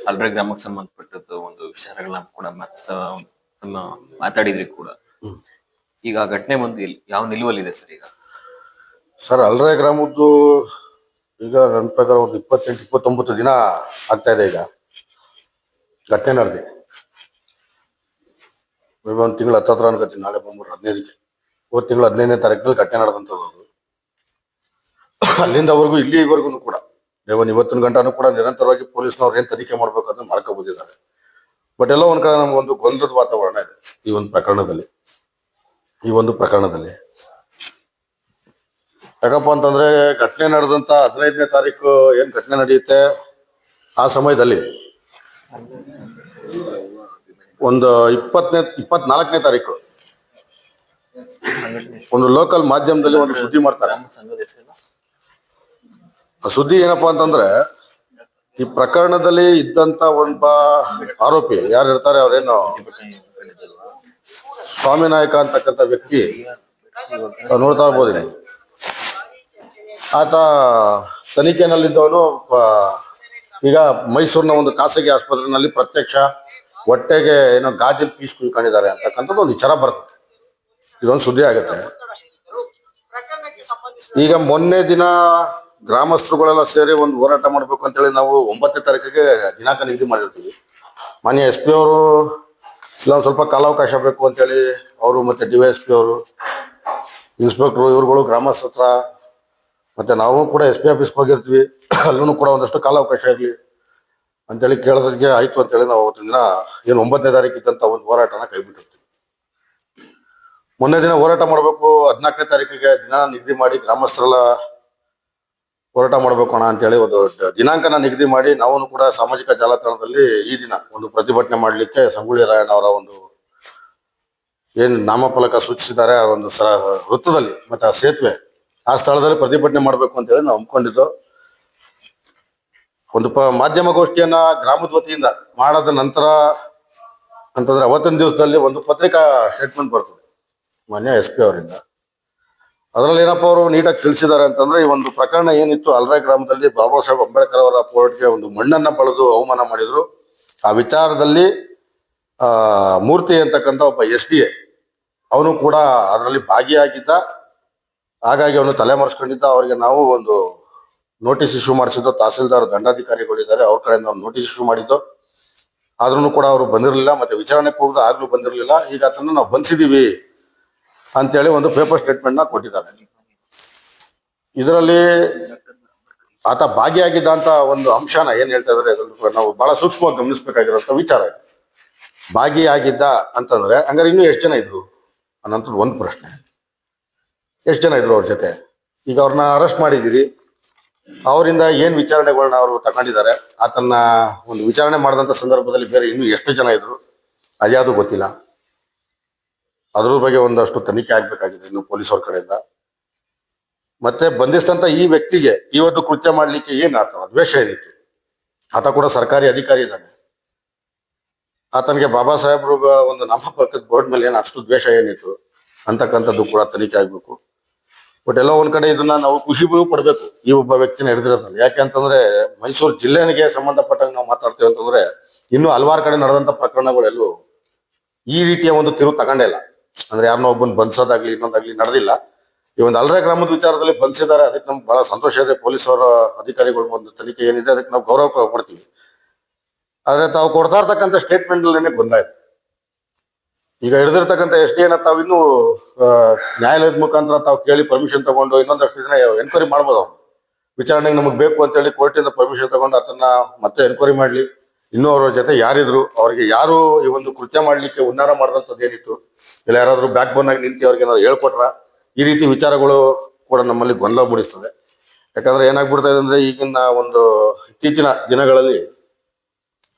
ಅಲ್ಬ್ರೆ ಗ್ರಾಮಕ್ಕೆ ಸಂಬಂಧಪಟ್ಟದ್ದು ಒಂದು ವಿಚಾರಗಳನ್ನ ಕೂಡ ಮಾತಾಡಿದ್ರಿ ಕೂಡ. ಈಗ ಘಟನೆ ಬಂದು ಯಾವ ನಿಲುವಲ್ಲಿದೆ ಸರ್ ಈಗ? ಸರ್, ಅಲ್ರೆ ಗ್ರಾಮದ್ದು ಈಗ ನನ್ನ ಪ್ರಕಾರ ಒಂದು 28-29 ದಿನ ಆಗ್ತಾ ಇದೆ. ಈಗ ಘಟನೆ ನಡೆದಿ ಒಂದು ತಿಂಗಳು ಹತ್ತತ್ರ ಅನ್ಕೋತೀನಿ. ನಾಳೆ ಬಂದ್ಬಿಟ್ರೆ 15ಕ್ಕೆ, ಇವತ್ತು ತಿಂಗಳು 15ನೇ ತಾರೀಕಿನಲ್ಲಿ ಘಟನೆ ನಡೆದಂಥದ್ದು. ಅಲ್ಲಿಂದವರೆಗೂ ಇಲ್ಲಿವರೆಗೂ ಕೂಡ ಇವತ್ತಿನ ಗಂಟನೂ ಕೂಡ ನಿರಂತರವಾಗಿ ಪೊಲೀಸ್ನವ್ರು ಏನ್ ತನಿಖೆ ಮಾಡ್ಬೇಕು ಅದನ್ನ ಮಾಡ್ಕೋಬೋದಿದ್ದಾರೆ. ಬಟ್ ಎಲ್ಲ ಒಂದ್ ಕಡೆ ನಮ್ಗೊಂದು ಗೊಂದಲದ ವಾತಾವರಣ ಇದೆ ಈ ಒಂದು ಪ್ರಕರಣದಲ್ಲಿ. ಯಾಕಪ್ಪ ಅಂತಂದ್ರೆ ಘಟನೆ ನಡೆದಂತ 15ನೇ ತಾರೀಕು ಏನ್ ಘಟನೆ ನಡೆಯುತ್ತೆ ಆ ಸಮಯದಲ್ಲಿ ಒಂದು 24ನೇ ತಾರೀಕು ಒಂದು ಲೋಕಲ್ ಮಾಧ್ಯಮದಲ್ಲಿ ಒಂದು ಸುದ್ದಿ ಮಾಡ್ತಾರೆ. ಆ ಸುದ್ದಿ ಏನಪ್ಪಾ ಅಂತಂದ್ರೆ, ಈ ಪ್ರಕರಣದಲ್ಲಿ ಇದ್ದಂತ ಒಬ್ಬ ಆರೋಪಿ ಯಾರು ಇರ್ತಾರೆ, ಅವ್ರೇನು ಸ್ವಾಮಿನಾಯಕ ಅಂತಕ್ಕಂಥ ವ್ಯಕ್ತಿ ನೋಡ್ತಾ ಇರ್ಬೋದು. ಆತ ತನಿಖೆನಲ್ಲಿದ್ದವನು ಈಗ ಮೈಸೂರಿನ ಒಂದು ಖಾಸಗಿ ಆಸ್ಪತ್ರೆಯಲ್ಲಿ ಪ್ರತ್ಯಕ್ಷ ಹೊಟ್ಟೆಗೆ ಏನೋ ಗಾಜಿನ ಪೀಸ್ ಕುಯ್ಕೊಂಡಿದ್ದಾರೆ ಅಂತಕ್ಕಂಥದ್ದು ಒಂದು ವಿಚಾರ ಬರ್ತದೆ. ಇದೊಂದು ಸುದ್ದಿ ಆಗುತ್ತೆ. ಈಗ ಮೊನ್ನೆ ದಿನ ಗ್ರಾಮಸ್ಥರುಗಳೆಲ್ಲ ಸೇರಿ ಒಂದು ಹೋರಾಟ ಮಾಡ್ಬೇಕು ಅಂತೇಳಿ ನಾವು 9ನೇ ತಾರೀಕಿಗೆ ದಿನಾಂಕ ನಿಗದಿ ಮಾಡಿರ್ತೀವಿ. ಮಾನ್ಯ SP ಅವರು ಇಲ್ಲೊಂದು ಸ್ವಲ್ಪ ಕಾಲಾವಕಾಶ ಬೇಕು ಅಂತೇಳಿ ಅವರು ಮತ್ತೆ DYSP ಅವರು, ಇನ್ಸ್ಪೆಕ್ಟರ್ ಇವ್ರುಗಳು ಗ್ರಾಮಸ್ಥರ ಹತ್ರ ಮತ್ತೆ ನಾವು ಕೂಡ SP ಆಫೀಸ್ಗೆ ಹೋಗಿರ್ತೀವಿ. ಅಲ್ಲೂ ಕೂಡ ಒಂದಷ್ಟು ಕಾಲಾವಕಾಶ ಇರಲಿ ಅಂತೇಳಿ ಕೇಳೋದಕ್ಕೆ ಆಯ್ತು ಅಂತೇಳಿ ನಾವು ಅವತ್ತಿನ ದಿನ ಏನು 9ನೇ ತಾರೀಕು ಇದ್ದಂತ ಒಂದು ಹೋರಾಟನ ಕೈ ಬಿಟ್ಟಿರ್ತೀವಿ. ಮೊನ್ನೆ ದಿನ ಹೋರಾಟ ಮಾಡಬೇಕು, 14ನೇ ತಾರೀಕಿಗೆ ದಿನ ನಿಗದಿ ಮಾಡಿ ಗ್ರಾಮಸ್ಥರೆಲ್ಲ ಹೋರಾಟ ಮಾಡ್ಬೇಕಣ್ಣ ಅಂತೇಳಿ ಒಂದು ದಿನಾಂಕನ ನಿಗದಿ ಮಾಡಿ ನಾವು ಕೂಡ ಸಾಮಾಜಿಕ ಜಾಲತಾಣದಲ್ಲಿ ಈ ದಿನ ಒಂದು ಪ್ರತಿಭಟನೆ ಮಾಡ್ಲಿಕ್ಕೆ ಸಂಗೊಳ್ಳಿ ರಾಯಣ್ಣವರ ಒಂದು ಏನ್ ನಾಮಫಲಕ ಸೂಚಿಸಿದ್ದಾರೆ ಆ ಒಂದು ವೃತ್ತದಲ್ಲಿ ಮತ್ತೆ ಆ ಸೇತುವೆ ಆ ಸ್ಥಳದಲ್ಲಿ ಪ್ರತಿಭಟನೆ ಮಾಡ್ಬೇಕು ಅಂತೇಳಿ ನಾವು ಹಮ್ಮಿಕೊಂಡಿದ್ದು. ಒಂದು ಮಾಧ್ಯಮಗೋಷ್ಠಿಯನ್ನ ಗ್ರಾಮದ ವತಿಯಿಂದ ಮಾಡದ ನಂತರ ಅಂತಂದ್ರೆ ಅವತ್ತಿನ ದಿವಸದಲ್ಲಿ ಒಂದು ಪತ್ರಿಕಾ ಸ್ಟೇಟ್ಮೆಂಟ್ ಬರ್ತದೆ ಮಾನ್ಯ SP ಅವರಿಂದ. ಅದರಲ್ಲಿ ಏನಪ್ಪ ಅವರು ನೀಟಾಗಿ ತಿಳಿಸಿದ್ದಾರೆ ಅಂತಂದ್ರೆ, ಈ ಒಂದು ಪ್ರಕರಣ ಏನಿತ್ತು ಅಲ್ರೆ ಗ್ರಾಮದಲ್ಲಿ ಬಾಬಾ ಸಾಹೇಬ್ ಅಂಬೇಡ್ಕರ್ ಅವರ ಪೋರ್ಟ್ಗೆ ಒಂದು ಮಣ್ಣನ್ನ ಬಳದು ಅವಮಾನ ಮಾಡಿದ್ರು. ಆ ವಿಚಾರದಲ್ಲಿ ಮೂರ್ತಿ ಅಂತಕ್ಕಂಥ ಒಬ್ಬ SDA ಅವನು ಕೂಡ ಅದರಲ್ಲಿ ಭಾಗಿಯಾಗಿದ್ದ. ಹಾಗಾಗಿ ಅವನು ತಲೆಮರೆಸ್ಕೊಂಡಿದ್ದ. ಅವರಿಗೆ ನಾವು ಒಂದು ನೋಟಿಸ್ ಇಶ್ಯೂ ಮಾಡಿಸಿದ್ದು, ತಹಸೀಲ್ದಾರ್ ದಂಡಾಧಿಕಾರಿಗಳಿದ್ದಾರೆ ಅವ್ರ ಕಡೆಯಿಂದ ಒಂದು ನೋಟಿಸ್ ಇಶ್ಯೂ ಮಾಡಿದ್ದು. ಆದ್ರೂ ಕೂಡ ಅವರು ಬಂದಿರಲಿಲ್ಲ, ಮತ್ತೆ ವಿಚಾರಣೆ ಕೂಗಿದ ಆಗ್ಲೂ ಬಂದಿರಲಿಲ್ಲ. ಈಗ ಅದನ್ನು ನಾವು ಬಂಧಿಸಿದೀವಿ ಅಂತೇಳಿ ಒಂದು ಪೇಪರ್ ಸ್ಟೇಟ್ಮೆಂಟ್ ನ ಕೊಟ್ಟಿದ್ದಾರೆ. ಇದರಲ್ಲಿ ಆತ ಭಾಗಿಯಾಗಿದ್ದ ಅಂತ ಒಂದು ಅಂಶನ ಏನ್ ಹೇಳ್ತಾ ಇದಾರೆ ನಾವು ಬಹಳ ಸೂಕ್ಷ್ಮವಾಗಿ ಗಮನಿಸಬೇಕಾಗಿರುವಂತ ವಿಚಾರ. ಭಾಗಿಯಾಗಿದ್ದ ಅಂತಂದ್ರೆ ಹಂಗಾರೆ ಇನ್ನೂ ಎಷ್ಟು ಜನ ಇದ್ರು ಅನ್ನೋಂಥದ್ದು ಒಂದು ಪ್ರಶ್ನೆ. ಎಷ್ಟು ಜನ ಇದ್ರು ಅವ್ರ ಜೊತೆ? ಈಗ ಅವ್ರನ್ನ ಅರೆಸ್ಟ್ ಮಾಡಿದ್ದೀರಿ, ಅವರಿಂದ ಏನ್ ವಿಚಾರಣೆಗಳನ್ನ ಅವರು ತಗೊಂಡಿದ್ದಾರೆ, ಆತನ್ನ ಒಂದು ವಿಚಾರಣೆ ಮಾಡಿದಂತ ಸಂದರ್ಭದಲ್ಲಿ ಬೇರೆ ಇನ್ನೂ ಎಷ್ಟು ಜನ ಇದ್ರು ಅದ್ಯಾವುದು ಗೊತ್ತಿಲ್ಲ. ಅದ್ರ ಬಗ್ಗೆ ಒಂದಷ್ಟು ತನಿಖೆ ಆಗ್ಬೇಕಾಗಿದೆ ಇನ್ನು ಪೊಲೀಸವ್ರ ಕಡೆಯಿಂದ. ಮತ್ತೆ ಬಂಧಿಸಿದಂತ ಈ ವ್ಯಕ್ತಿಗೆ ಇವತ್ತು ಕೃತ್ಯ ಮಾಡ್ಲಿಕ್ಕೆ ಏನ್ ಆತ ದ್ವೇಷ ಏನಿತ್ತು? ಆತ ಕೂಡ ಸರ್ಕಾರಿ ಅಧಿಕಾರಿ ಇದ್ದಾನೆ. ಆತನಿಗೆ ಬಾಬಾ ಸಾಹೇಬ್ರು ಒಂದು ನಾಮಫಲಕದ ಬೋರ್ಡ್ ಮೇಲೆ ಏನು ಅಷ್ಟು ದ್ವೇಷ ಏನಿತ್ತು ಅಂತಕ್ಕಂಥದ್ದು ಕೂಡ ತನಿಖೆ ಆಗ್ಬೇಕು. ಬಟ್ ಎಲ್ಲ ಒಂದ್ ಕಡೆ ಇದನ್ನ ನಾವು ಖುಷಿ ಪಡ್ಬೇಕು ಈ ಒಬ್ಬ ವ್ಯಕ್ತಿನ ಹಿಡಿದಿರೋದ್ರಲ್ಲಿ. ಯಾಕೆ ಅಂತಂದ್ರೆ ಮೈಸೂರು ಜಿಲ್ಲೆನಿಗೆ ಸಂಬಂಧಪಟ್ಟಂಗೆ ನಾವು ಮಾತಾಡ್ತೇವೆ ಅಂತಂದ್ರೆ ಇನ್ನೂ ಹಲವಾರು ಕಡೆ ನಡೆದಂತ ಪ್ರಕರಣಗಳೆಲ್ಲೂ ಈ ರೀತಿಯ ಒಂದು ತಿರುವು ತಗೊಂಡೇ ಇಲ್ಲ. ಅಂದ್ರೆ ಯಾರನ್ನೋ ಒಬ್ಬನ್ ಬಂಧಿಸೋದಾಗ್ಲಿ ಇನ್ನೊಂದಾಗ್ಲಿ ನಡೆದಿಲ್ಲ. ಈ ಒಂದು ಅಲ್ರೆ ಗ್ರಾಮದ ವಿಚಾರದಲ್ಲಿ ಬಂಧಿಸಿದ್ದಾರೆ, ಅದಕ್ಕೆ ನಮ್ಗೆ ಬಹಳ ಸಂತೋಷ ಇದೆ. ಪೊಲೀಸ್ ಅವರ ಅಧಿಕಾರಿಗಳು ಒಂದು ತನಿಖೆ ಏನಿದೆ ಅದಕ್ಕೆ ನಾವು ಗೌರವ ಕೊಡ್ತೀವಿ. ಆದ್ರೆ ತಾವು ಕೊಡ್ತಾ ಇರ್ತಕ್ಕಂಥ ಸ್ಟೇಟ್ಮೆಂಟ್ ಅಲ್ಲೇನೆ ಗೊಂದಲ. ಈಗ ಹಿಡಿದಿರ್ತಕ್ಕಂಥ SDA ತಾವು ಇನ್ನೂ ನ್ಯಾಯಾಲಯದ ಮುಖಾಂತರ ತಾವು ಕೇಳಿ ಪರ್ಮಿಷನ್ ತಗೊಂಡು ಇನ್ನೊಂದಷ್ಟು ದಿನ ಎನ್ಕ್ವೈರಿ ಮಾಡ್ಬೋದು. ಅವ್ರು ವಿಚಾರಣೆಗೆ ನಮಗ್ ಬೇಕು ಅಂತೇಳಿ ಕೋರ್ಟಿಂದ ಪರ್ಮಿಷನ್ ತಗೊಂಡು ಅದನ್ನ ಮತ್ತೆ ಎನ್ಕ್ವೈರಿ ಮಾಡ್ಲಿ. ಇನ್ನೂ ಅವರ ಜೊತೆ ಯಾರಿದ್ರು, ಅವ್ರಿಗೆ ಯಾರು ಈ ಒಂದು ಕೃತ್ಯ ಮಾಡ್ಲಿಕ್ಕೆ ಹುನ್ನಾರ ಮಾಡಿದಂಥದ್ದು ಏನಿತ್ತು, ಇಲ್ಲ ಯಾರಾದ್ರೂ ಬ್ಯಾಕ್ ಬೋನ್ ಆಗಿ ನಿಂತು ಅವ್ರಿಗೆ ಏನಾದ್ರು ಹೇಳ್ಕೊಟ್ರ, ಈ ರೀತಿ ವಿಚಾರಗಳು ಕೂಡ ನಮ್ಮಲ್ಲಿ ಗೊಂದಲ ಮೂಡಿಸ್ತದೆ. ಯಾಕಂದ್ರೆ ಏನಾಗ್ಬಿಡ್ತಾ ಇದೆ ಅಂದ್ರೆ ಈಗಿನ ಒಂದು ಇತ್ತೀಚಿನ ದಿನಗಳಲ್ಲಿ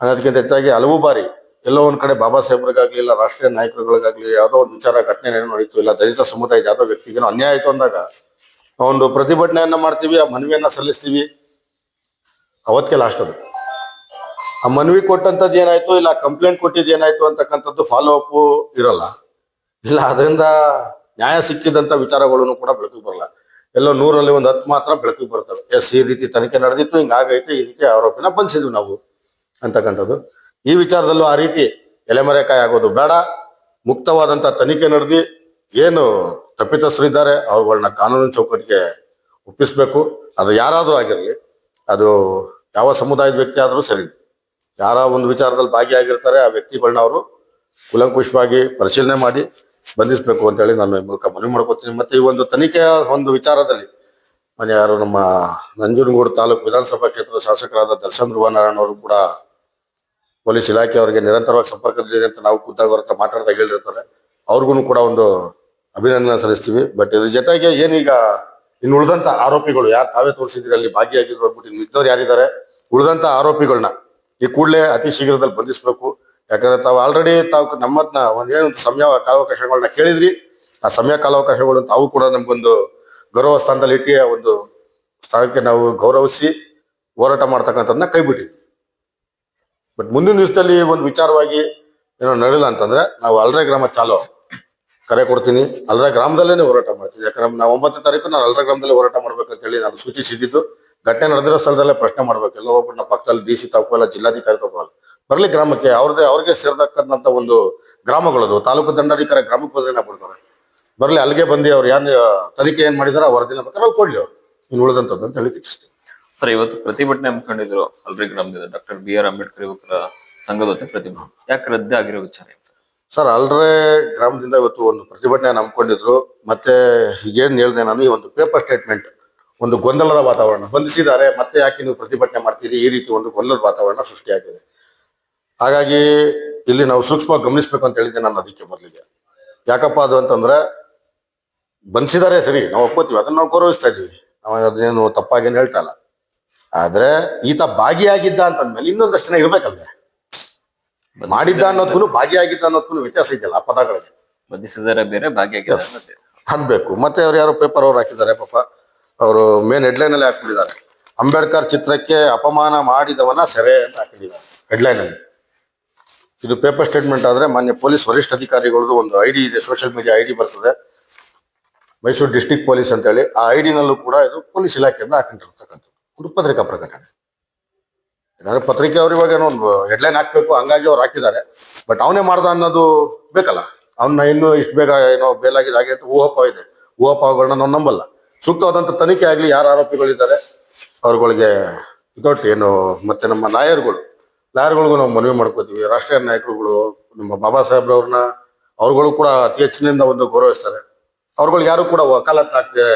ಅನ್ನೋದಕ್ಕಿಂತ ಹೆಚ್ಚಾಗಿ ಹಲವು ಬಾರಿ ಎಲ್ಲೋ ಒಂದ್ ಕಡೆ ಬಾಬಾ ಸಾಹೇಬ್ರಿಗಾಗ್ಲಿ ಇಲ್ಲ ರಾಷ್ಟ್ರೀಯ ನಾಯಕರುಗಳಿಗಾಗ್ಲಿ ಯಾವುದೋ ಒಂದು ವಿಚಾರ ಘಟನೆ ಏನೋ ನಡೀತು, ಇಲ್ಲ ದಲಿತ ಸಮುದಾಯದ ಯಾವುದೋ ವ್ಯಕ್ತಿಗೇನೋ ಅನ್ಯಾಯ ಆಯ್ತು ಅಂದಾಗ ಒಂದು ಪ್ರತಿಭಟನೆಯನ್ನ ಮಾಡ್ತೀವಿ, ಆ ಮನವಿಯನ್ನ ಸಲ್ಲಿಸ್ತೀವಿ, ಅವತ್ತಿಗೆ ಲಾಸ್ಟ್ ಅದು. ಆ ಮನವಿ ಕೊಟ್ಟಂತದ್ದು ಏನಾಯ್ತು, ಇಲ್ಲ ಕಂಪ್ಲೇಂಟ್ ಕೊಟ್ಟಿದ್ದು ಏನಾಯ್ತು ಅಂತಕ್ಕಂಥದ್ದು ಫಾಲೋ ಅಪ್ ಇರಲ್ಲ. ಇಲ್ಲ ಅದರಿಂದ ನ್ಯಾಯ ಸಿಕ್ಕಿದಂತ ವಿಚಾರಗಳನ್ನು ಕೂಡ ಬೆಳಕಿಗೆ ಬರಲ್ಲ. ಎಲ್ಲೋ 100ರಲ್ಲಿ ಒಂದು 10 ಮಾತ್ರ ಬೆಳಕಿಗೆ ಬರ್ತವೆ. ಎಸ್ ಈ ರೀತಿ ತನಿಖೆ ನಡೆದಿತ್ತು, ಹಿಂಗಾಗೈತೆ, ಈ ರೀತಿ ಆರೋಪಿನ ಬಂಧಿಸಿದ್ವಿ ನಾವು ಅಂತಕ್ಕಂಥದ್ದು. ಈ ವಿಚಾರದಲ್ಲೂ ಆ ರೀತಿ ಎಲೆಮರೆಕಾಯಿ ಆಗೋದು ಬೇಡ. ಮುಕ್ತವಾದಂತ ತನಿಖೆ ನಡೆದಿ ಏನು ತಪ್ಪಿತಸ್ಥರಿದ್ದಾರೆ ಅವ್ರುಗಳನ್ನ ಕಾನೂನಿನ ಚೌಕಟ್ಟಿಗೆ ಒಪ್ಪಿಸ್ಬೇಕು. ಅದು ಯಾರಾದ್ರೂ ಆಗಿರಲಿ, ಅದು ಯಾವ ಸಮುದಾಯದ ವ್ಯಕ್ತಿ ಆದ್ರೂ ಸರಿ, ಯಾರ ಒಂದು ವಿಚಾರದಲ್ಲಿ ಭಾಗಿಯಾಗಿರ್ತಾರೆ ಆ ವ್ಯಕ್ತಿಗಳನ್ನ ಅವರು ಕೂಲಂಕುಷವಾಗಿ ಪರಿಶೀಲನೆ ಮಾಡಿ ಬಂಧಿಸಬೇಕು ಅಂತ ಹೇಳಿ ನಾನು ಈ ಮೂಲಕ ಮನವಿ ಮಾಡ್ಕೊತೀನಿ. ಮತ್ತೆ ಈ ಒಂದು ತನಿಖೆಯ ಒಂದು ವಿಚಾರದಲ್ಲಿ ಮನೆ ಯಾರು ನಮ್ಮ ನಂಜನಗೂಡು ತಾಲೂಕು ವಿಧಾನಸಭಾ ಕ್ಷೇತ್ರದ ಶಾಸಕರಾದ ದರ್ಶನ್ ಧ್ರುವನಾರಾಯಣ ಅವರು ಕೂಡ ಪೊಲೀಸ್ ಇಲಾಖೆ ಅವರಿಗೆ ನಿರಂತರವಾಗಿ ಸಂಪರ್ಕದಲ್ಲಿದೆ ಅಂತ ನಾವು ಖುದ್ದಾಗ ಅವ್ರ ಹತ್ರ ಮಾತಾಡಿದಾಗ ಹೇಳಿರ್ತಾರೆ. ಅವ್ರಿಗೂ ಕೂಡ ಒಂದು ಅಭಿನಂದನೆ ಸಲ್ಲಿಸ್ತೀವಿ. ಬಟ್ ಇದ್ರ ಜೊತೆಗೆ ಏನೀಗ ಇನ್ನು ಉಳಿದಂತ ಆರೋಪಿಗಳು ಯಾರು ತಾವೇ ತೋರಿಸಿದ್ರಿ ಅಲ್ಲಿ ಭಾಗಿಯಾಗಿದ್ರು ಅಂದ್ಬಿಟ್ಟು ಇನ್ನು ಮಿಕ್ಕದವ್ರು ಯಾರಿದ್ದಾರೆ ಉಳಿದಂತ ಆರೋಪಿಗಳನ್ನ ಈ ಕೂಡಲೇ ಅತಿ ಶೀಘ್ರದಲ್ಲಿ ಬಂಧಿಸಬೇಕು. ಯಾಕಂದ್ರೆ ತಾವು ಆಲ್ರೆಡಿ ತಾವು ನಮ್ಮದ್ನ ಒಂದೇನು ಸಮಯ ಕಾಲಾವಕಾಶಗಳನ್ನ ಕೇಳಿದ್ರಿ. ಆ ಸಮಯ ಕಾಲಾವಕಾಶಗಳು ತಾವು ಕೂಡ ನಮ್ಗೊಂದು ಗೌರವ ಸ್ಥಾನದಲ್ಲಿ ಇಟ್ಟು ಆ ಒಂದು ಸ್ಥಾನಕ್ಕೆ ನಾವು ಗೌರವಿಸಿ ಹೋರಾಟ ಮಾಡ್ತಕ್ಕಂಥದ್ದನ್ನ ಕೈ ಬಿಟ್ಟಿದ್ವಿ. ಬಟ್ ಮುಂದಿನ ದಿವಸದಲ್ಲಿ ಒಂದು ವಿಚಾರವಾಗಿ ಏನೋ ನಡೆಯಲ್ಲ ಅಂತಂದ್ರೆ ನಾವು ಅಲ್ರೆ ಗ್ರಾಮ ಚಾಲೋ ಕರೆ ಕೊಡ್ತೀನಿ. ಅಲ್ರೆ ಗ್ರಾಮದಲ್ಲೇನೆ ಹೋರಾಟ ಮಾಡ್ತೀನಿ. ಯಾಕಂದ್ರೆ ನಾವು 9ನೇ ತಾರೀಕು ನಾನು ಅಲ್ರೆ ಗ್ರಾಮದಲ್ಲಿ ಹೋರಾಟ ಮಾಡ್ಬೇಕಂತ ಹೇಳಿ ನಾನು ಸೂಚಿಸಿದ್ದು. ಘಟನೆ ನಡೆದಿರೋ ಸ್ಥಳದಲ್ಲೇ ಪ್ರಶ್ನೆ ಮಾಡ್ಬೇಕು. ಎಲ್ಲ ಒಬ್ಬರನ್ನ ಪಕ್ಕದಲ್ಲಿ ಡಿ ಸಿ ತಗೋಲ್ಲ, ಜಿಲ್ಲಾಧಿಕಾರಿ ತಗೋಲ್ಲ, ಬರ್ಲಿ ಗ್ರಾಮಕ್ಕೆ ಅವ್ರಿಗೆ ಸೇರ್ದಕ್ಕಂತ ಒಂದು ಗ್ರಾಮಗಳದು ತಾಲೂಕು ದಂಡಾಧಿಕಾರಿ ಗ್ರಾಮಕ್ಕೆ ಬಂದ್ರೆ ಬಿಡ್ತಾರೆ. ಬರ್ಲಿ ಅಲ್ಲಿಗೆ ಬಂದು ಅವ್ರು ತನಿಖೆ ಏನ್ ಮಾಡಿದಾರೆ ಆ ವರದಿನ ಬೇಕಾದ್ರೆ ಅಲ್ಲಿ ಕೊಡ್ಲಿ ಅವ್ರು ಇನ್ನು ಉಳಿದಂತದ್ದು ಅಂತ ಹೇಳಿ ಇಚ್ಛಿಸ್ತೀನಿ. ಸರ್, ಇವತ್ತು ಪ್ರತಿಭಟನೆ ಹಮ್ಮಿಕೊಂಡಿದ್ರು ಅಲ್ರಿ ಗ್ರಾಮದಿಂದ ಡಾಕ್ಟರ್ BR ಅಂಬೇಡ್ಕರ್ ಯುವಕರ ಸಂಘದ ವತಿ ಪ್ರತಿಭಟನೆ ಯಾಕೆ ರದ್ದೆ ಆಗಿರೋ ವಿಚಾರ ಏನು ಸರ್? ಸರ್, ಅಲ್ರೆ ಗ್ರಾಮದಿಂದ ಇವತ್ತು ಒಂದು ಪ್ರತಿಭಟನೆ ನಂಬ್ಕೊಂಡಿದ್ರು. ಮತ್ತೆ ಈಗೇನ್ ಹೇಳ್ದೆ ನಾನು, ಈ ಒಂದು ಪೇಪರ್ ಸ್ಟೇಟ್ಮೆಂಟ್ ಒಂದು ಗೊಂದಲದ ವಾತಾವರಣ ಬಂಧಿಸಿದ್ದಾರೆ. ಮತ್ತೆ ಯಾಕೆ ನೀವು ಪ್ರತಿಭಟನೆ ಮಾಡ್ತೀರಿ, ಈ ರೀತಿ ಒಂದು ಗೊಂದಲದ ವಾತಾವರಣ ಸೃಷ್ಟಿಯಾಗಿದೆ. ಹಾಗಾಗಿ ಇಲ್ಲಿ ನಾವು ಸೂಕ್ಷ್ಮವಾಗಿ ಗಮನಿಸ್ಬೇಕು ಅಂತ ಹೇಳಿದ್ದೆ ನಾನು ಅದಕ್ಕೆ ಬರ್ಲಿಕ್ಕೆ. ಯಾಕಪ್ಪ ಅದು ಅಂತಂದ್ರೆ ಬಂಧಿಸಿದ್ದಾರೆ ಸರಿ, ನಾವು ಒಪ್ಕೋತೀವಿ, ಅದನ್ನ ನಾವು ಗೌರವಿಸ್ತಾ ಇದೀವಿ, ನಾವು ಅದೇನು ತಪ್ಪಾಗೇನು ಹೇಳ್ತಾ ಇಲ್ಲ. ಆದ್ರೆ ಈತ ಭಾಗಿಯಾಗಿದ್ದ ಅಂತಂದ್ಮೇಲೆ ಇನ್ನೊಂದಷ್ಟು ಜನ ಇರ್ಬೇಕಲ್ವೇ. ಮಾಡಿದ್ದ ಅನ್ನೋದ್ಗೂ ಭಾಗಿಯಾಗಿದ್ದ ಅನ್ನೋದ್ಗೂ ವ್ಯತ್ಯಾಸ ಇದೆಯಲ್ಲ ಆ ಪದಗಳಿಗೆ. ಬಂಧಿಸಿದರೆ ಬೇರೆ, ಭಾಗಿಯಾಗಿದ್ದಾರೆ ಹಾಕ್ಬೇಕು. ಮತ್ತೆ ಅವ್ರು ಯಾರೋ ಪೇಪರ್ ಅವ್ರು ಹಾಕಿದ್ದಾರೆ ಪಾಪ, ಅವರು ಮೇನ್ ಹೆಡ್ಲೈನ್ ಅಲ್ಲಿ ಹಾಕಿಬಿಟ್ಟಿದ್ದಾರೆ, ಅಂಬೇಡ್ಕರ್ ಚಿತ್ರಕ್ಕೆ ಅಪಮಾನ ಮಾಡಿದವನ ಸೆರೆ ಅಂತ ಹಾಕಿದ್ದಾರೆ ಹೆಡ್ಲೈನ್ ಅಲ್ಲಿ. ಇದು ಪೇಪರ್ ಸ್ಟೇಟ್ಮೆಂಟ್ ಆದ್ರೆ ಮಾನ್ಯ ಪೊಲೀಸ್ ವರಿಷ್ಠ ಅಧಿಕಾರಿಗಳದ್ದು ಒಂದು ID ಇದೆ, ಸೋಷಿಯಲ್ ಮೀಡಿಯಾ ID ಬರ್ತದೆ, ಮೈಸೂರು ಡಿಸ್ಟ್ರಿಕ್ಟ್ ಪೊಲೀಸ್ ಅಂತ ಹೇಳಿ. ಆ ID ನಲ್ಲೂ ಕೂಡ ಇದು ಪೊಲೀಸ್ ಇಲಾಖೆಯಿಂದ ಹಾಕೊಂಡಿರ್ತಕ್ಕಂಥದ್ದು ಒಂದು ಪತ್ರಿಕಾ ಪ್ರಕಟಣೆ. ಯಾಕಂದ್ರೆ ಪತ್ರಿಕೆ ಅವ್ರು ಇವಾಗ ಏನೋ ಒಂದು ಹೆಡ್ಲೈನ್ ಹಾಕ್ಬೇಕು ಹಂಗಾಗಿ ಅವ್ರು ಹಾಕಿದ್ದಾರೆ. ಬಟ್ ಅವನೇ ಮಾಡ್ದ ಅನ್ನೋದು ಬೇಕಲ್ಲ. ಅವನ್ನ ಇನ್ನೂ ಇಷ್ಟು ಬೇಗ ಏನೋ ಬೇಲಾಗಿದೆ ಹಾಗೆ ಅಂತ ಊಹಾಪೋಹಗಳನ್ನ ನಾವು ನಂಬಲ್ಲ. ಸೂಕ್ತವಾದಂತ ತನಿಖೆ ಆಗ್ಲಿ, ಯಾರು ಆರೋಪಿಗಳಿದ್ದಾರೆ ಅವ್ರಗಳಿಗೆ ವಿತೌಟ್ ಏನು. ಮತ್ತೆ ನಮ್ಮ ಲಾಯರ್ಗಳಿಗೂ ನಾವು ಮನವಿ ಮಾಡ್ಕೋತೀವಿ. ರಾಷ್ಟ್ರೀಯ ನಾಯಕರುಗಳು ನಮ್ಮ ಬಾಬಾ ಸಾಹೇಬ್ರವ್ರನ್ನ ಅವ್ರುಗಳು ಕೂಡ ಅತಿ ಹೆಚ್ಚಿನಿಂದ ಒಂದು ಗೌರವಿಸ್ತಾರೆ. ಅವ್ರುಗಳು ಯಾರು ಕೂಡ ವಕಾಲತ್ ಹಾಕದೆ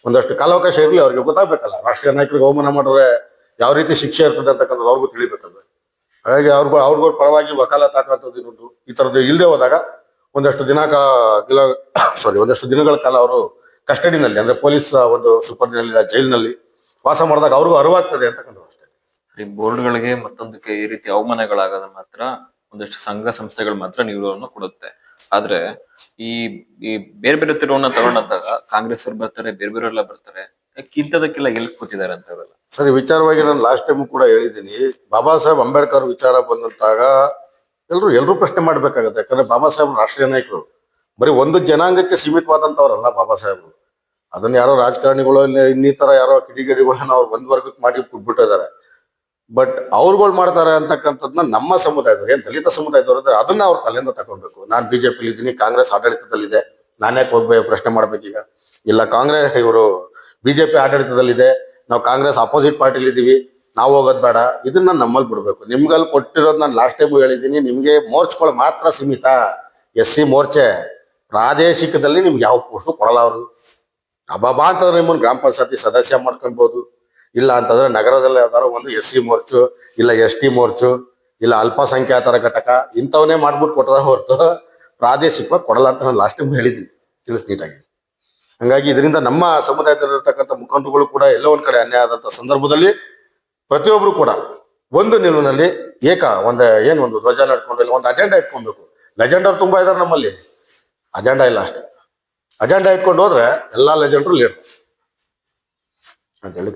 ಒಂದಷ್ಟು ಕಾಲಾವಕಾಶ ಇರಲಿ, ಅವ್ರಿಗೆ ಗೊತ್ತಾಗ್ಬೇಕಲ್ಲ ರಾಷ್ಟ್ರೀಯ ನಾಯಕರಿಗೆ ಅವಮಾನ ಮಾಡಿದ್ರೆ ಯಾವ ರೀತಿ ಶಿಕ್ಷೆ ಇರ್ತದೆ ಅಂತಕ್ಕಂಥದ್ದು ಅವ್ರಿಗೂ ತಿಳಿಬೇಕಲ್ವ. ಹಾಗಾಗಿ ಅವ್ರಿಗೂ ಪರವಾಗಿ ವಕಾಲತ್ ಹಾಕುವಂಥದ್ದು ಇನ್ನೊಂದು ಈ ಥರದ್ದು ಇಲ್ಲದೆ ಹೋದಾಗ ಒಂದಷ್ಟು ದಿನಗಳ ಕಾಲ ಅವರು ಕಸ್ಟಡಿನಲ್ಲಿ ಅಂದ್ರೆ ಪೊಲೀಸ್ ಒಂದು ಸುಪರ್ದಿನಲ್ಲಿ ಜೈಲಿನಲ್ಲಿ ವಾಸ ಮಾಡಿದಾಗ ಅವ್ರಿಗೂ ಅರಿವಾಗ್ತದೆ ಅಂತಕ್ಕಂಥದ್ದು ಅಷ್ಟೇ. ಈ ಬೋರ್ಡ್ಗಳಿಗೆ ಮತ್ತೊಂದಕ್ಕೆ ಈ ರೀತಿ ಅವಮಾನಗಳಾಗದ ಮಾತ್ರ ಒಂದಷ್ಟು ಸಂಘ ಸಂಸ್ಥೆಗಳು ಮಾತ್ರ ನಿಲುವನ್ನು ಕೊಡುತ್ತೆ. ಆದ್ರೆ ಈ ಬೇರೆ ಬೇರೆ ತಿರುವನ್ನ ತಗೊಂಡಂತಾಗ ಕಾಂಗ್ರೆಸ್ ಅವ್ರು ಬರ್ತಾರೆ, ಬೇರೆ ಬೇರೆಲ್ಲ ಬರ್ತಾರೆ, ಇಂಥದಕ್ಕೆಲ್ಲ ಎಲ್ಲಿ ಕೂತಿದ್ದಾರೆ ಅಂತ ಅವರೆಲ್ಲ. ಸರಿ, ವಿಚಾರವಾಗಿ ನಾನು ಲಾಸ್ಟ್ ಟೈಮ್ ಕೂಡ ಹೇಳಿದ್ದೀನಿ. ಬಾಬಾ ಸಾಹೇಬ್ ಅಂಬೇಡ್ಕರ್ ವಿಚಾರ ಬಂದಂತಾಗ ಎಲ್ರು ಪ್ರಶ್ನೆ ಮಾಡ್ಬೇಕಾಗತ್ತೆ. ಯಾಕಂದ್ರೆ ಬಾಬಾ ಸಾಹೇಬ್ ರಾಷ್ಟ್ರೀಯ ನಾಯಕರು, ಬರೀ ಒಂದು ಜನಾಂಗಕ್ಕೆ ಸೀಮಿತವಾದಂತವ್ರಲ್ಲ ಬಾಬಾ ಸಾಹೇಬ್ರು. ಅದನ್ನ ಯಾರೋ ರಾಜಕಾರಣಿಗಳು ಇನ್ನಿತರ ಯಾರೋ ಕಿಡಿಗೇಡಿಗಳನ್ನ ಅವ್ರು ಒಂದ್ ವರ್ಗಕ್ಕೆ ಮಾಡಿ ಬಿಟ್ಟಿದ್ದಾರೆ. ಬಟ್ ಅವ್ರುಗಳು ಮಾಡ್ತಾರೆ ಅಂತಕ್ಕಂಥದ್ನ ನಮ್ಮ ಸಮುದಾಯದವ್ರು, ಏನ್ ದಲಿತ ಸಮುದಾಯದವ್ರು ಅದನ್ನ ಅವ್ರ ತಲೆಯಿಂದ ತಗೊಳ್ಬೇಕು. ನಾನ್ BJP ಇದ್ದೀನಿ, ಕಾಂಗ್ರೆಸ್ ಆಡಳಿತದಲ್ಲಿದೆ, ನಾನ್ಯಾಕೆ ಹೋಗ್ಬೇಕು ಪ್ರಶ್ನೆ ಮಾಡ್ಬೇಕೀಗ? ಇಲ್ಲ, ಇವರು BJP ಆಡಳಿತದಲ್ಲಿದೆ, ನಾವು ಕಾಂಗ್ರೆಸ್ ಅಪೋಸಿಟ್ ಪಾರ್ಟಿಲಿ ಇದೀವಿ, ನಾವು ಹೋಗೋದ್ ಬೇಡ. ಇದನ್ನ ನಮ್ಮಲ್ಲಿ ಬಿಡ್ಬೇಕು. ನಿಮ್ಗಲ್ಲಿ ಕೊಟ್ಟಿರೋದು ನಾನು ಲಾಸ್ಟ್ ಟೈಮ್ ಹೇಳಿದ್ದೀನಿ, ನಿಮ್ಗೆ ಮೋರ್ಚ್ಗಳು ಮಾತ್ರ ಸೀಮಿತ. SC ಮೋರ್ಚೆ ಪ್ರಾದೇಶಿಕದಲ್ಲಿ ನಿಮ್ಗೆ ಯಾವ ಪೋಸ್ಟು ಕೊಡಲ್ಲ ಅವರು. ಅಬ್ಬಾಬಾ ಅಂತಂದ್ರೆ ನಿಮ್ಮನ್ನು ಗ್ರಾಮ ಪಂಚಾಯತಿ ಸದಸ್ಯ ಮಾಡ್ಕೊಳ್ಬಹುದು. ಇಲ್ಲ ಅಂತಂದ್ರೆ ನಗರದಲ್ಲಿ ಯಾವ್ದಾರು ಒಂದು SC ಮೋರ್ಚು, ಇಲ್ಲ ST ಮೋರ್ಚು, ಇಲ್ಲ ಅಲ್ಪಸಂಖ್ಯಾತರ ಘಟಕ ಇಂಥವನ್ನೇ ಮಾಡ್ಬಿಟ್ಟು ಕೊಟ್ಟದ ಹೊರತು ಪ್ರಾದೇಶಿಕವಾಗಿ ಕೊಡಲ್ಲ ಅಂತ ನಾನು ಲಾಸ್ಟ್ ಟೈಮ್ ಹೇಳಿದ್ದೀನಿ, ತಿಳಿಸ್ ನೀಟಾಗಿ. ಹಂಗಾಗಿ ಇದರಿಂದ ನಮ್ಮ ಸಮುದಾಯದಲ್ಲಿರ್ತಕ್ಕಂಥ ಮುಖಂಡರುಗಳು ಕೂಡ ಎಲ್ಲೋ ಒಂದ್ ಕಡೆ ಅನ್ಯಾಯ ಆದಂತ ಸಂದರ್ಭದಲ್ಲಿ ಪ್ರತಿಯೊಬ್ರು ಕೂಡ ಒಂದು ನಿಲುವಿನಲ್ಲಿ ಒಂದು ಧ್ವಜ ನಡ್ಕೊಂಡು ಒಂದು ಅಜೆಂಡಾ ಇಟ್ಕೊಬೇಕು. ಲೆಜೆಂಡರ್ ತುಂಬಾ ಇದಾರೆ ನಮ್ಮಲ್ಲಿ, ಅಜೆಂಡಾ ಇಲ್ಲ ಅಷ್ಟೇ. ಅಜೆಂಡಾ ಇಟ್ಕೊಂಡು ಹೋದ್ರೆ ಎಲ್ಲಾ ಲೆಜೆಂಡ್ರು ಲೀಡರ್ ಅಂತ ಹೇಳಿ.